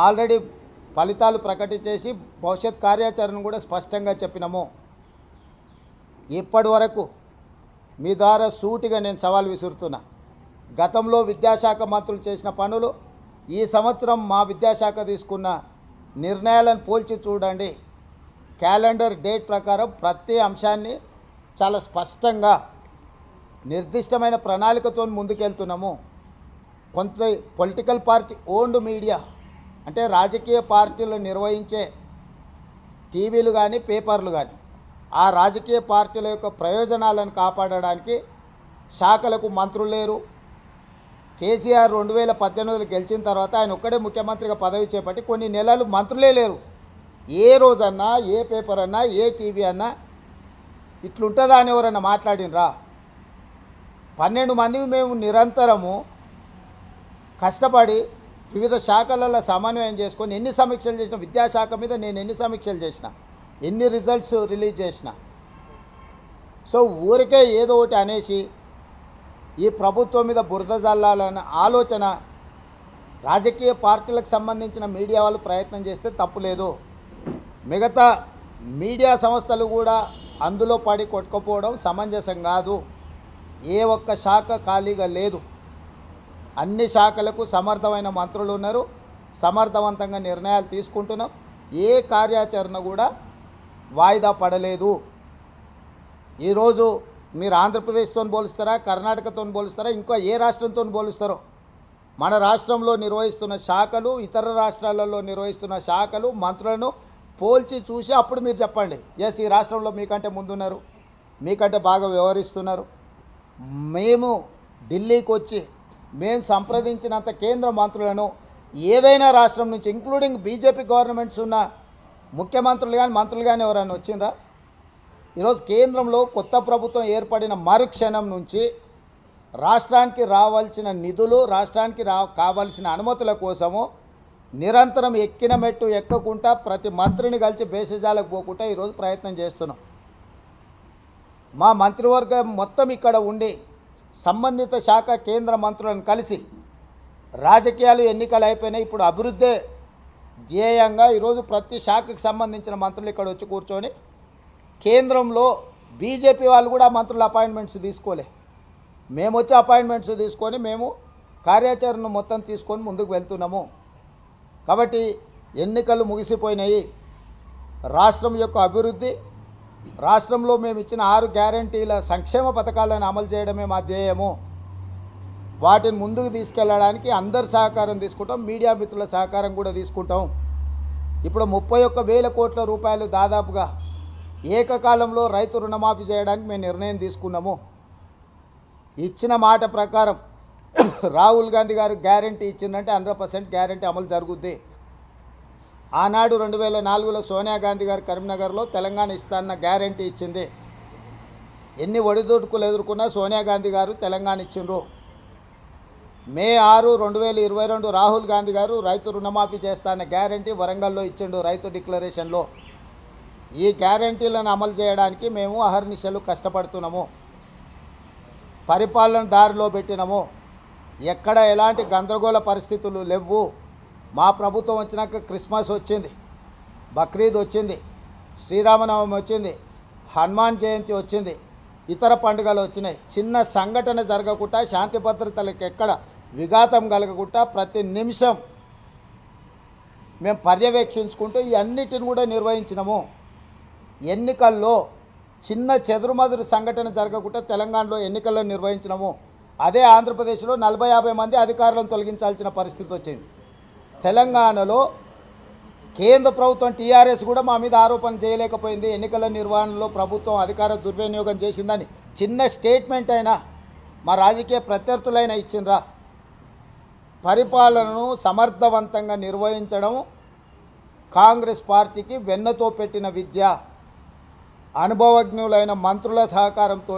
Already ఫలితాలు ప్రకటించేసి భవిష్యత్ కార్యాచరణ కూడా స్పష్టంగా చెప్పినాము. ఇప్పటి వరకు మీ ద్వారా సూటిగా నేను సవాల్ విసురుతున్నా. గతంలో విద్యాశాఖ మంత్రులు చేసిన పనులు, ఈ సంవత్సరం మా విద్యాశాఖ తీసుకున్న నిర్ణయాలను పోల్చి చూడండి. క్యాలెండర్ డేట్ ప్రకారం ప్రతి అంశాన్ని చాలా స్పష్టంగా నిర్దిష్టమైన ప్రణాళికతో ముందుకెళ్తున్నాము. కొంత పొలిటికల్ పార్టీ ఓన్డ్ మీడియా అంటే రాజకీయ పార్టీలు నిర్వహించే టీవీలు కానీ పేపర్లు కానీ ఆ రాజకీయ పార్టీల యొక్క ప్రయోజనాలను కాపాడడానికి శాఖలకు మంత్రులు లేరు. కేసీఆర్ 2018 గెలిచిన తర్వాత ఆయన ఒక్కడే ముఖ్యమంత్రిగా పదవి చేపట్టి కొన్ని నెలలు మంత్రులే లేరు. ఏ రోజన్నా ఏ పేపర్ అన్నా ఏ టీవీ అన్నా ఇట్లుంటుందా అని ఎవరన్నా మాట్లాడినరా? 12 మంది మేము నిరంతరము కష్టపడి వివిధ శాఖలలో సమన్వయం చేసుకొని ఎన్ని సమీక్షలు చేసిన, విద్యాశాఖ మీద నేను ఎన్ని సమీక్షలు చేసిన, ఎన్ని రిజల్ట్స్ రిలీజ్ చేసిన. సో ఊరికే ఏదో ఒకటి అనేసి ఈ ప్రభుత్వం మీద బురద జల్లాలన్న ఆలోచన రాజకీయ పార్టీలకు సంబంధించిన మీడియా వాళ్ళు ప్రయత్నం చేస్తే తప్పులేదు. మిగతా మీడియా సంస్థలు కూడా అందులో పడి కొట్టుకుపోవడం సమంజసం కాదు. ఏ ఒక్క శాఖ ఖాళీగా లేదు. అన్ని శాఖలకు సమర్థమైన మంత్రులు ఉన్నారు. సమర్థవంతంగా నిర్ణయాలు తీసుకుంటున్నాం. ఏ కార్యాచరణ కూడా వాయిదా పడలేదు. ఈరోజు మీరు ఆంధ్రప్రదేశ్తో పోలుస్తారా, కర్ణాటకతో పోలుస్తారా, ఇంకా ఏ రాష్ట్రంతో పోలుస్తారో మన రాష్ట్రంలో నిర్వహిస్తున్న శాఖలు, ఇతర రాష్ట్రాలలో నిర్వహిస్తున్న శాఖలు, మంత్రులను పోల్చి చూసి అప్పుడు మీరు చెప్పండి, ఎస్ ఈ రాష్ట్రంలో మీకంటే ముందున్నారు, మీకంటే బాగా వ్యవహరిస్తున్నారు. మేము ఢిల్లీకి వచ్చి మేము సంప్రదించినంత కేంద్ర మంత్రులను ఏదైనా రాష్ట్రం నుంచి ఇంక్లూడింగ్ బీజేపీ గవర్నమెంట్స్ ఉన్న ముఖ్యమంత్రులు కానీ మంత్రులు కానీ ఎవరైనా వచ్చిండ్రా? ఈరోజు కేంద్రంలో కొత్త ప్రభుత్వం ఏర్పడిన మరుక్షణం నుంచి రాష్ట్రానికి రావాల్సిన నిధులు, రాష్ట్రానికి కావాల్సిన అనుమతుల కోసము నిరంతరం ఎక్కిన మెట్టు ఎక్కకుండా ప్రతి మంత్రిని కలిసి బేసిజాలకు పోకుండా ఈరోజు ప్రయత్నం చేస్తున్నాం. మా మంత్రివర్గం మొత్తం ఇక్కడ ఉండి సంబంధిత శాఖ కేంద్ర మంత్రులను కలిసి రాజకీయాలు ఎన్నికలు అయిపోయినాయి, ఇప్పుడు అభివృద్ధి ధ్యేయంగా ఈరోజు ప్రతి శాఖకు సంబంధించిన మంత్రులు ఇక్కడ వచ్చి కూర్చొని కేంద్రంలో బీజేపీ వాళ్ళు కూడా మంత్రుల అపాయింట్మెంట్స్ తీసుకోలే, మేము వచ్చి అపాయింట్మెంట్స్ తీసుకొని మేము కార్యాచరణ మొత్తం తీసుకొని ముందుకు వెళ్తున్నాము. కాబట్టి ఎన్నికలు ముగిసిపోయినాయి. రాష్ట్రం యొక్క అభివృద్ధి, రాష్ట్రంలో మేము ఇచ్చిన 6 గ్యారంటీల సంక్షేమ పథకాలను అమలు చేయడమే మా ధ్యేయము. వాటిని ముందుకు తీసుకెళ్ళడానికి అందరి సహకారం తీసుకుంటాం, మీడియా మిత్రుల సహకారం కూడా తీసుకుంటాం. ఇప్పుడు 31,000 కోట్ల రూపాయలు దాదాపుగా ఏకకాలంలో రైతు రుణమాఫీ చేయడానికి మేము నిర్ణయం తీసుకున్నాము. ఇచ్చిన మాట ప్రకారం రాహుల్ గాంధీ గారు గ్యారంటీ ఇచ్చిందంటే 100% గ్యారంటీ అమలు జరుగుద్ది. ఆనాడు 2004లో సోనియా గాంధీ గారు కరీంనగర్లో తెలంగాణ ఇస్తాన్న గ్యారంటీ ఇచ్చింది. ఎన్ని ఒడిదుడుకులు ఎదుర్కొన్నా సోనియా గాంధీ గారు తెలంగాణ ఇచ్చిండ్రు. మే 6, 2022 రాహుల్ గాంధీ గారు రైతు రుణమాఫీ చేస్తాన్న గ్యారంటీ వరంగల్లో ఇచ్చిండు రైతు డిక్లరేషన్లో. ఈ గ్యారంటీలను అమలు చేయడానికి మేము అహర్నిశలు కష్టపడుతున్నాము. పరిపాలన దారిలో పెట్టినాము. ఎక్కడ ఎలాంటి గందరగోళ పరిస్థితులు లేవు. మా ప్రభుత్వం వచ్చినాక క్రిస్మస్ వచ్చింది, బక్రీద్ వచ్చింది, శ్రీరామనవమి వచ్చింది, హనుమాన్ జయంతి వచ్చింది, ఇతర పండుగలు వచ్చినాయి. చిన్న సంఘటన జరగకుండా, శాంతి భద్రతలకు ఎక్కడ విఘాతం కలగకుండా ప్రతి నిమిషం మేము పర్యవేక్షించుకుంటూ ఈ అన్నిటిని కూడా నిర్వహించినాము. ఎన్నికల్లో చిన్న చెదురుమదురు సంఘటన జరగకుండా తెలంగాణలో ఎన్నికల్లో నిర్వహించినాము. అదే ఆంధ్రప్రదేశ్లో 40-50 మంది అధికారులను తొలగించాల్సిన పరిస్థితి వచ్చింది. తెలంగాణలో కేంద్ర ప్రభుత్వం టీఆర్ఎస్ కూడా మా మీద ఆరోపణ చేయలేకపోయింది. ఎన్నికల నిర్వహణలో ప్రభుత్వం అధికార దుర్వినియోగం చేసిందని చిన్న స్టేట్మెంట్ అయినా మా రాజకీయ ప్రత్యర్థులైనా ఇచ్చిండ్రా? పరిపాలనను సమర్థవంతంగా నిర్వహించడం కాంగ్రెస్ పార్టీకి వెన్నతో పెట్టిన విద్య. అనుభవజ్ఞులైన మంత్రుల సహకారంతో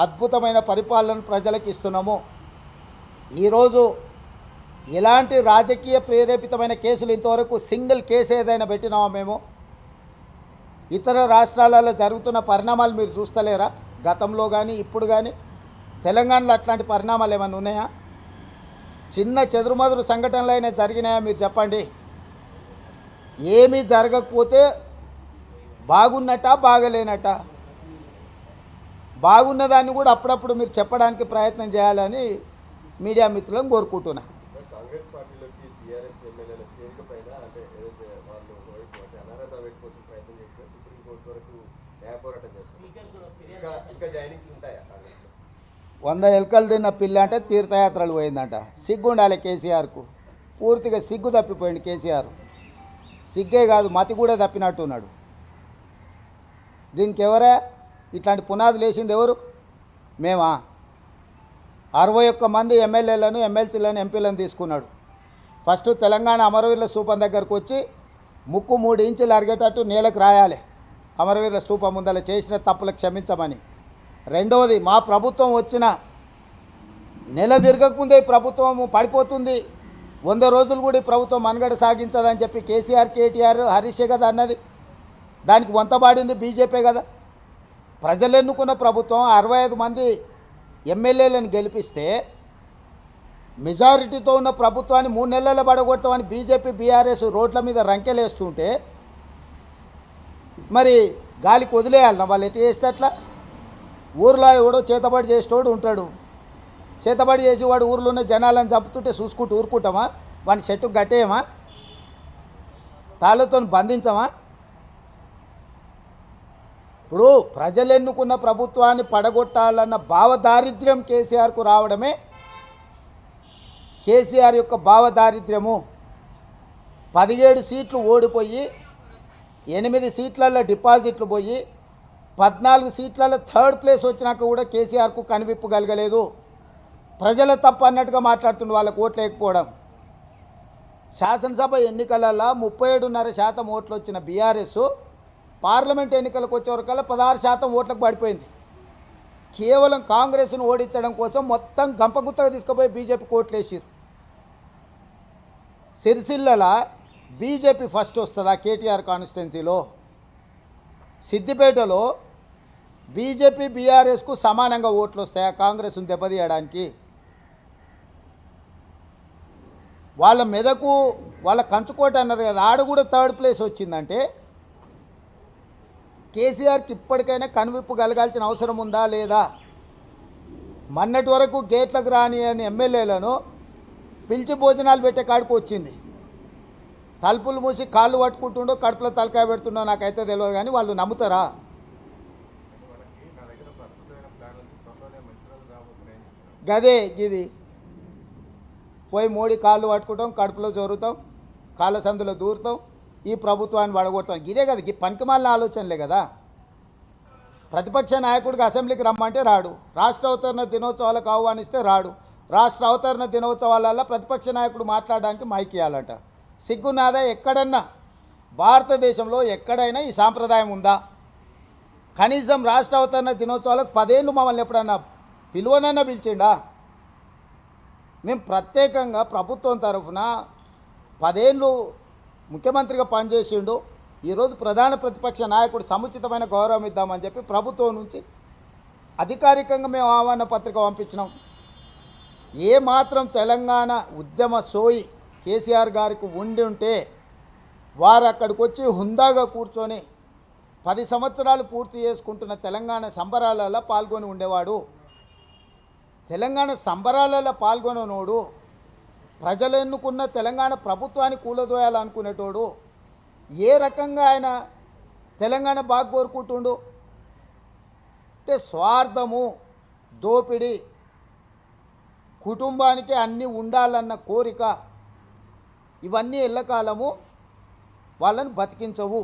అద్భుతమైన పరిపాలన ప్రజలకు ఇస్తున్నాము. ఈరోజు ఎలాంటి రాజకీయ ప్రేరేపితమైన కేసులు ఇంతవరకు సింగిల్ కేసు ఏదైనా పెట్టినామా మేము? ఇతర రాష్ట్రాలలో జరుగుతున్న పరిణామాలు మీరు చూస్తలేరా? గతంలో కానీ ఇప్పుడు కానీ తెలంగాణలో అట్లాంటి పరిణామాలు ఏమైనా ఉన్నాయా? చిన్న చెదురుమదురు సంఘటనలు అయినా జరిగినాయా మీరు చెప్పండి. ఏమీ జరగకపోతే బాగున్నట్ట బాగలేనట్ట? బాగున్నదాన్ని కూడా అప్పుడప్పుడు మీరు చెప్పడానికి ప్రయత్నం చేయాలని మీడియా మిత్రులను కోరుకుంటున్నా. కాంగ్రెస్ పార్టీలోకి టీఆర్ఎస్ ఎమ్మెల్యేల చేరిక పైన అంటే ఏదైతే వాళ్ళు అనర్హత పెట్టుకోవాల్సిన ప్రయత్నం చేసినా సుప్రీంకోర్టు వరకు న్యాయ పోరాటం చేస్తున్నారు. ఇంకా జాయినింగ్స్ ఉంటాయా కాంగ్రెస్లో? 100 ఎలుకలు తిన్న పిల్ల అంటే తీర్థయాత్రలు పోయిందంట. సిగ్గుండాలి కేసీఆర్కు. పూర్తిగా సిగ్గు తప్పిపోయింది కేసీఆర్. సిగ్గే కాదు మతి కూడా తప్పినట్టున్నాడు. దీనికి ఎవరే ఇట్లాంటి పునాదులు వేసింది ఎవరు? మేమా? 61 మంది ఎమ్మెల్యేలను ఎమ్మెల్సీలను ఎంపీలను తీసుకున్నాడు. ఫస్ట్ తెలంగాణ అమరవీరుల స్తూపం దగ్గరకు వచ్చి ముక్కు 3 ఇంచులు అరిగేటట్టు నేలకు రాయాలి, అమరవీరుల స్తూపం ముందర చేసిన తప్పులకు క్షమించమని. రెండవది, మా ప్రభుత్వం వచ్చిన నెల తిరగకముందే ప్రభుత్వం పడిపోతుంది, 100 రోజులు కూడా ఈ ప్రభుత్వం మనుగడ సాగించదని చెప్పి కేసీఆర్, కేటీఆర్, హరీషే కదా అన్నది. దానికి వంతబాడింది బీజేపీ కదా. ప్రజలు ఎన్నుకున్న ప్రభుత్వం 65 మంది ఎమ్మెల్యేలను గెలిపిస్తే మెజారిటీతో ఉన్న ప్రభుత్వాన్ని 3 నెలల్లో పడగొడతామని బీజేపీ, బీఆర్ఎస్ రోడ్ల మీద రంకెలేస్తుంటే మరి గాలికి వదిలేయాలన్నా? వాళ్ళు ఎటు చేస్తే అట్లా? ఊర్లో ఎవడో చేతబడి చేసేటోడు ఉంటాడు. చేతబడి చేసి వాడు ఊర్లో ఉన్న జనాలను చంపుతుంటే చూసుకుంటూ ఊరుకుంటామా? వాడిని చెట్టుకు కట్టేయమా? తాళ్ళతో బంధించమా? ఇప్పుడు ప్రజలు ఎన్నుకున్న ప్రభుత్వాన్ని పడగొట్టాలన్న భావదారిద్ర్యం కేసీఆర్కు రావడమే కేసీఆర్ యొక్క భావదారిద్ర్యము. 17 సీట్లు ఓడిపోయి 8 సీట్లలో డిపాజిట్లు పోయి 14 సీట్లలో థర్డ్ ప్లేస్ వచ్చినాక కూడా కేసీఆర్కు కనివిప్పు కలగలేదు. ప్రజల తప్పు అన్నట్టుగా మాట్లాడుతున్న వాళ్ళకు ఓట్లు లేకపోవడం. శాసనసభ ఎన్నికలలో 37.5% ఓట్లు వచ్చిన బీఆర్ఎస్ పార్లమెంట్ ఎన్నికలకు వచ్చేవరకల్లా 16% ఓట్లకు పడిపోయింది. కేవలం కాంగ్రెస్ను ఓడించడం కోసం మొత్తం గంపగుత్తగా తీసుకుపోయి బీజేపీకి ఓట్లు వేసారు. సిరిసిల్లల బీజేపీ ఫస్ట్ వస్తుందా కేటీఆర్ కాన్స్టిట్యున్సీలో? సిద్దిపేటలో బీజేపీ, బీఆర్ఎస్కు సమానంగా ఓట్లు వస్తాయా కాంగ్రెస్ను దెబ్బతీయడానికి? వాళ్ళ మెదకు, వాళ్ళ కంచుకోట అన్నారు కదా, ఆడ కూడా థర్డ్ ప్లేస్ వచ్చిందంటే కేసీఆర్కి ఇప్పటికైనా కనువిప్పు కలగాల్సిన అవసరం ఉందా లేదా? మొన్నటి వరకు గేట్లకు రాని అని ఎమ్మెల్యేలను పిలిచి భోజనాలు పెట్టే కాడికి వచ్చింది. తలుపులు మూసి కాళ్ళు పట్టుకుంటుండో కడుపులో తలకాయ పెడుతుండో నాకైతే తెలియదు, కానీ వాళ్ళు నమ్ముతారా? గదే గిది పోయి మోడీ కాళ్ళు పట్టుకుంటాం, కడుపులో జోరుతాం, కాళ్ళ సందులో దూరుతాం, ఈ ప్రభుత్వాన్ని పడగొడతాం. ఇదే కదా, ఈ పనికిమాలిన ఆలోచనలే కదా. ప్రతిపక్ష నాయకుడికి అసెంబ్లీకి రమ్మంటే రాడు, రాష్ట్ర అవతరణ దినోత్సవాలకు ఆహ్వానిస్తే రాడు, రాష్ట్ర అవతరణ దినోత్సవాలలో ప్రతిపక్ష నాయకుడు మాట్లాడడానికి మైక్ ఇవ్వాలంట. సిగ్గునాదా? ఎక్కడన్నా భారతదేశంలో ఎక్కడైనా ఈ సాంప్రదాయం ఉందా? కనీసం రాష్ట్ర అవతరణ దినోత్సవాలకు 10 ఏళ్ళు మమ్మల్ని ఎప్పుడన్నా పిలువనన్నా పిలిచిండా? మేము ప్రత్యేకంగా ప్రభుత్వం తరఫున 10 ఏళ్ళు ముఖ్యమంత్రిగా పనిచేసిండు, ఈరోజు ప్రధాన ప్రతిపక్ష నాయకుడు సముచితమైన గౌరవం ఇద్దామని చెప్పి ప్రభుత్వం నుంచి అధికారికంగా మేము ఆహ్వాన పత్రిక పంపించినాం. ఏ మాత్రం తెలంగాణ ఉద్యమ సోయి కేసీఆర్ గారికి ఉండి ఉంటే వారు అక్కడికి వచ్చి హుందాగా కూర్చొని 10 సంవత్సరాలు పూర్తి చేసుకుంటున్న తెలంగాణ సంబరాలలో పాల్గొని ఉండేవాడు. తెలంగాణ సంబరాలలో పాల్గొననోడు, ప్రజలు ఎన్నుకున్న తెలంగాణ ప్రభుత్వాన్ని కూలదోయాలనుకునేటోడు ఏ రకంగా ఆయన తెలంగాణ బాగా కోరుకుంటుండు? అంటే స్వార్థము, దోపిడీ, కుటుంబానికి అన్నీ ఉండాలన్న కోరిక, ఇవన్నీ ఎల్లకాలము వాళ్ళని బతికించవు.